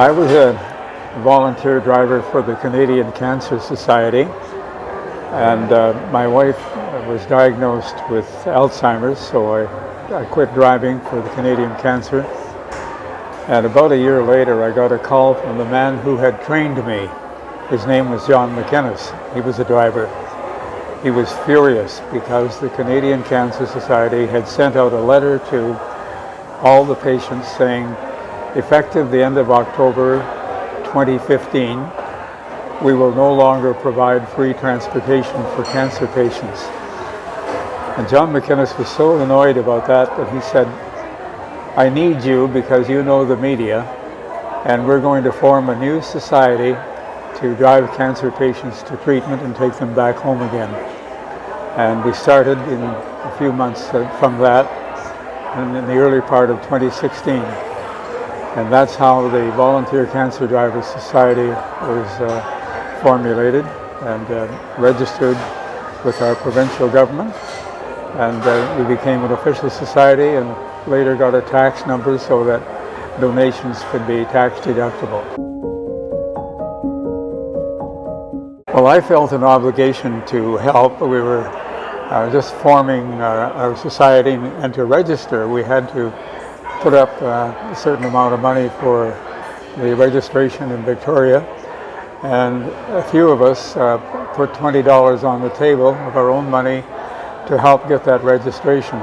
I was a volunteer driver for the Canadian Cancer Society, and my wife was diagnosed with Alzheimer's, so I quit driving for the Canadian Cancer. And about a year later, I got a call from the man who had trained me. His name was John McInnes. He was a driver. He was furious because the Canadian Cancer Society had sent out a letter to all the patients saying, effective the end of October 2015, we will no longer provide free transportation for cancer patients. And John McInnes was so annoyed about that he said, I need you because you know the media, and we're going to form a new society to drive cancer patients to treatment and take them back home again. And we started in a few months from that, and in the early part of 2016. And that's how the Volunteer Cancer Drivers Society was formulated and registered with our provincial government. And we became an official society and later got a tax number so that donations could be tax deductible. Well, I felt an obligation to help. We were just forming our society, and to register we had to put up a certain amount of money for the registration in Victoria, and a few of us put $20 on the table of our own money to help get that registration.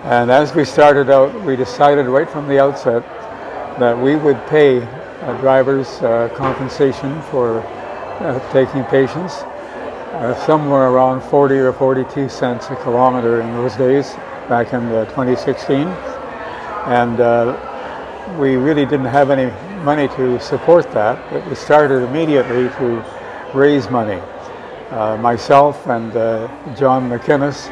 And as we started out, we decided right from the outset that we would pay drivers compensation for taking patients, somewhere around 40 or 42 cents a kilometer in those days, back in 2016. And we really didn't have any money to support that, but we started immediately to raise money. Myself and John McInnes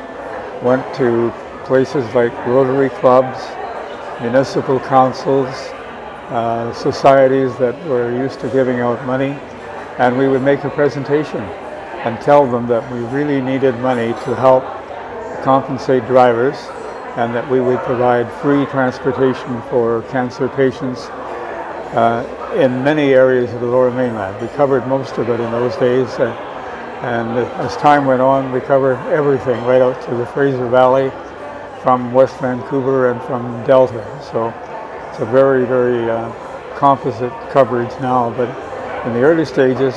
went to places like Rotary clubs, municipal councils, societies that were used to giving out money, and we would make a presentation and tell them that we really needed money to help compensate drivers, and that we would provide free transportation for cancer patients in many areas of the Lower Mainland. We covered most of it in those days, and as time went on, we covered everything right out to the Fraser Valley, from West Vancouver and from Delta. So it's a very, very composite coverage now, but in the early stages,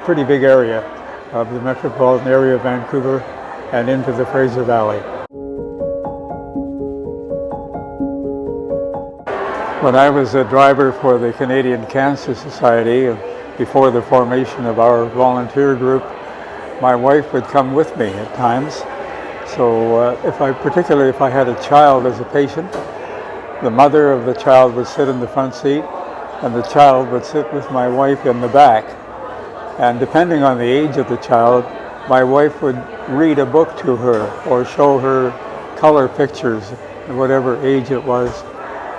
pretty big area of the metropolitan area of Vancouver and into the Fraser Valley. When I was a driver for the Canadian Cancer Society, before the formation of our volunteer group, my wife would come with me at times. So particularly if I had a child as a patient, the mother of the child would sit in the front seat and the child would sit with my wife in the back. And depending on the age of the child, my wife would read a book to her or show her color pictures, whatever age it was.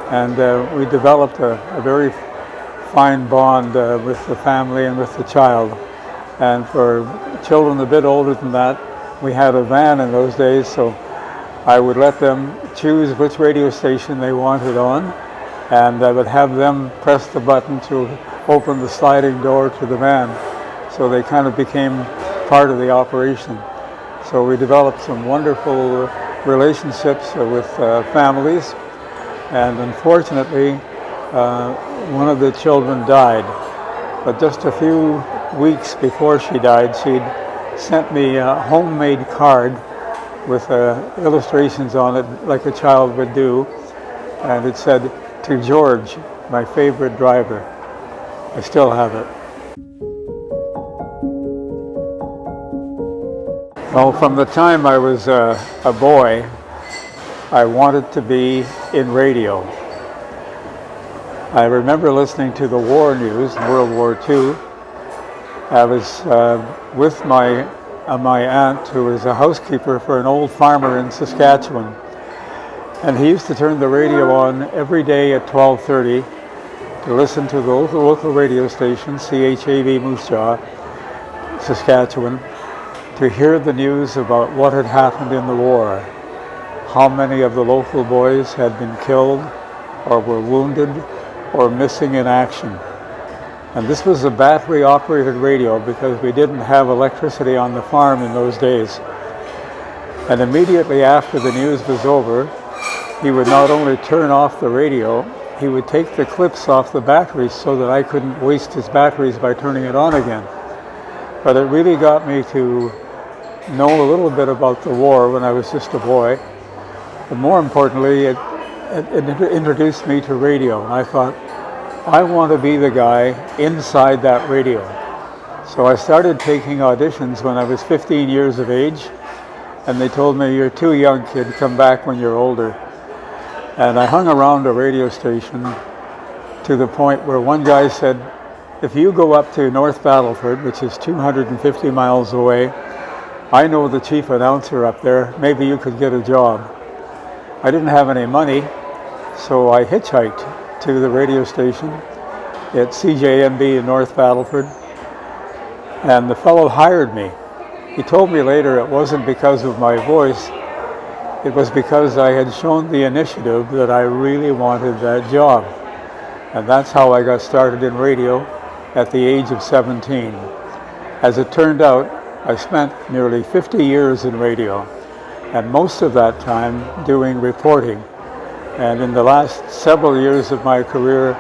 And we developed a very fine bond with the family and with the child. And for children a bit older than that, we had a van in those days, so I would let them choose which radio station they wanted on, and I would have them press the button to open the sliding door to the van. So they kind of became part of the operation. So we developed some wonderful relationships with families, and unfortunately, one of the children died. But just a few weeks before she died, she'd sent me a homemade card with illustrations on it like a child would do, and it said, "To George, my favorite driver." I still have it. Well, from the time I was a boy, I wanted to be in radio. I remember listening to the war news, World War II. I was with my aunt, who was a housekeeper for an old farmer in Saskatchewan. And he used to turn the radio on every day at 12:30 to listen to the local radio station, CHAV Moose Jaw, Saskatchewan, to hear the news about what had happened in the war. How many of the local boys had been killed or were wounded or missing in action. And this was a battery-operated radio because we didn't have electricity on the farm in those days. And immediately after the news was over, he would not only turn off the radio, he would take the clips off the batteries so that I couldn't waste his batteries by turning it on again. But it really got me to know a little bit about the war when I was just a boy. But more importantly, it introduced me to radio. And I thought, I want to be the guy inside that radio. So I started taking auditions when I was 15 years of age. And they told me, you're too young, kid, come back when you're older. And I hung around a radio station to the point where one guy said, if you go up to North Battleford, which is 250 miles away, I know the chief announcer up there, maybe you could get a job. I didn't have any money, so I hitchhiked to the radio station at CJMB in North Battleford, and the fellow hired me. He told me later it wasn't because of my voice, it was because I had shown the initiative that I really wanted that job. And that's how I got started in radio at the age of 17. As it turned out, I spent nearly 50 years in radio, and most of that time doing reporting. And in the last several years of my career,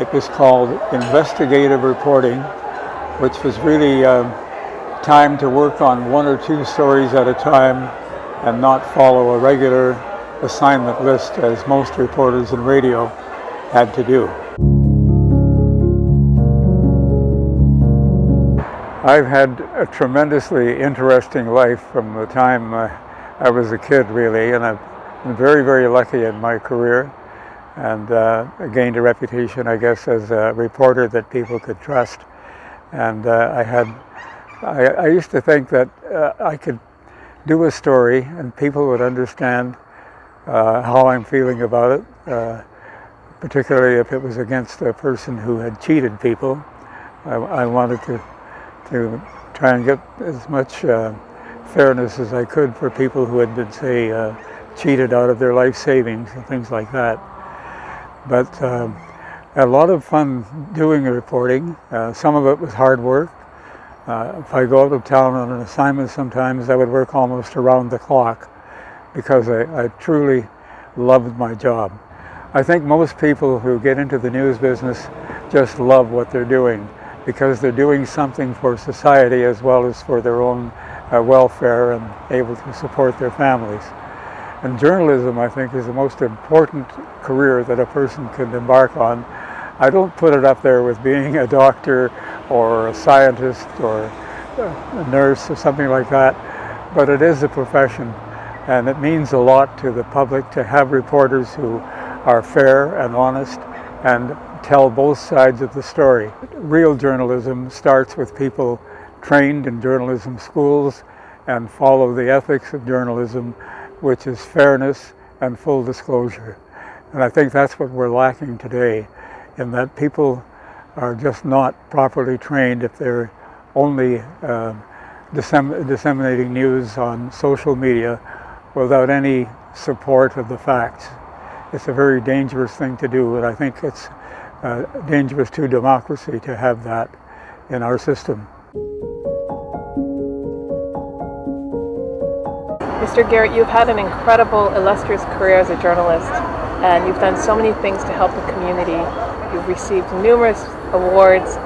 it was called investigative reporting, which was really time to work on one or two stories at a time and not follow a regular assignment list as most reporters in radio had to do. I've had a tremendously interesting life from the time I was a kid, really, and I've been very, very lucky in my career, and gained a reputation, I guess, as a reporter that people could trust. And I used to think that I could do a story and people would understand how I'm feeling about it, particularly if it was against a person who had cheated people. I wanted to try and get as much fairness as I could for people who had been, say, cheated out of their life savings and things like that. But a lot of fun doing the reporting. Some of it was hard work. If I go out of town on an assignment sometimes, I would work almost around the clock because I truly loved my job. I think most people who get into the news business just love what they're doing because they're doing something for society as well as for their own welfare and able to support their families. And journalism, I think, is the most important career that a person can embark on. I don't put it up there with being a doctor or a scientist or a nurse or something like that, but it is a profession, and it means a lot to the public to have reporters who are fair and honest and tell both sides of the story. Real journalism starts with people trained in journalism schools and follow the ethics of journalism, which is fairness and full disclosure. And I think that's what we're lacking today, in that people are just not properly trained if they're only disseminating news on social media without any support of the facts. It's a very dangerous thing to do, and I think it's dangerous to democracy to have that in our system. Mr. Garrett, you've had an incredible, illustrious career as a journalist, and you've done so many things to help the community. You've received numerous awards,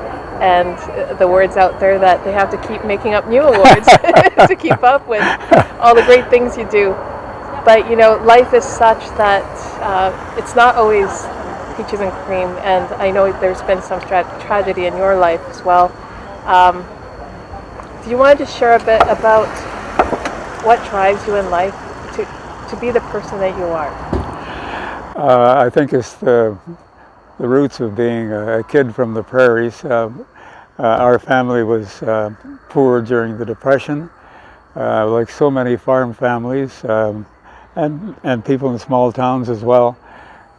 and the word's out there that they have to keep making up new awards to keep up with all the great things you do. But, you know, life is such that it's not always peaches and cream, and I know there's been some tragedy in your life as well. Do you want to share a bit about what drives you in life to be the person that you are? I think it's the roots of being a kid from the prairies. Our family was poor during the Depression, like so many farm families, and people in small towns as well.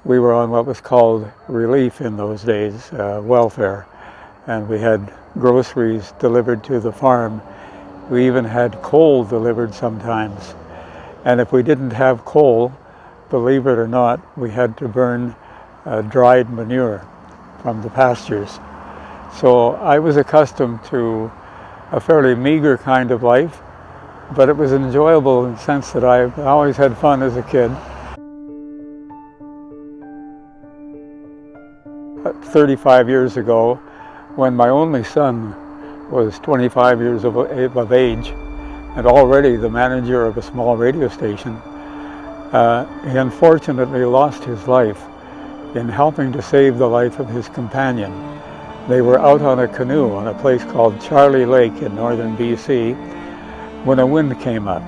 We were on what was called relief in those days, welfare, and we had groceries delivered to the farm. We even had coal delivered sometimes, and if we didn't have coal, believe it or not, we had to burn dried manure. from the pastures. So I was accustomed to a fairly meager kind of life, but it was enjoyable in the sense that I always had fun as a kid. 35 years ago, when my only son was 25 years of age and already the manager of a small radio station, he unfortunately lost his life in helping to save the life of his companion. They were out on a canoe on a place called Charlie Lake in northern BC when a wind came up.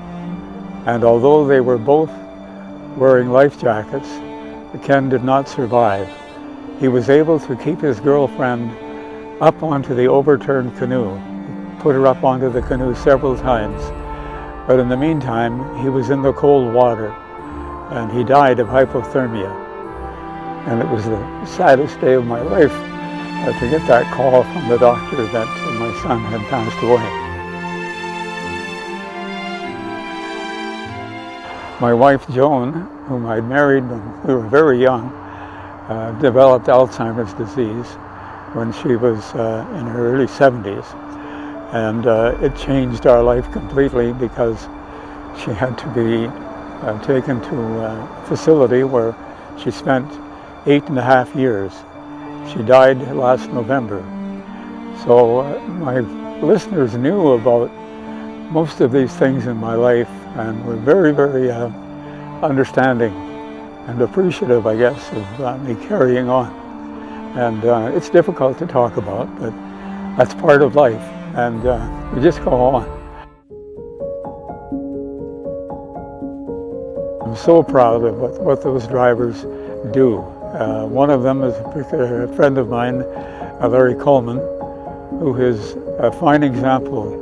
And although they were both wearing life jackets, Ken did not survive. He was able to keep his girlfriend up onto the overturned canoe, put her up onto the canoe several times. But in the meantime, he was in the cold water and he died of hypothermia. And it was the saddest day of my life to get that call from the doctor that my son had passed away. My wife Joan, whom I'd married when we were very young, developed Alzheimer's disease when she was in her early 70s. And it changed our life completely because she had to be taken to a facility where she spent 8.5 years. She died last November. So my listeners knew about most of these things in my life and were very, very understanding and appreciative, I guess, of me carrying on. And it's difficult to talk about, but that's part of life, and we just go on. I'm so proud of what those drivers do. One of them is a friend of mine, Larry Coleman, who is a fine example,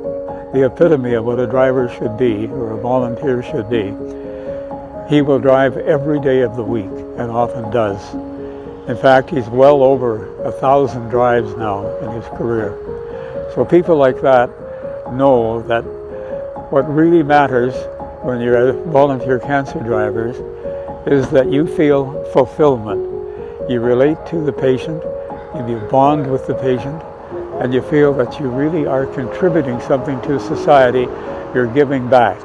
the epitome of what a driver should be, or a volunteer should be. He will drive every day of the week, and often does. In fact, he's well over 1,000 drives now in his career. So people like that know that what really matters when you're volunteer cancer drivers is that you feel fulfillment. You relate to the patient, you bond with the patient, and you feel that you really are contributing something to society, you're giving back.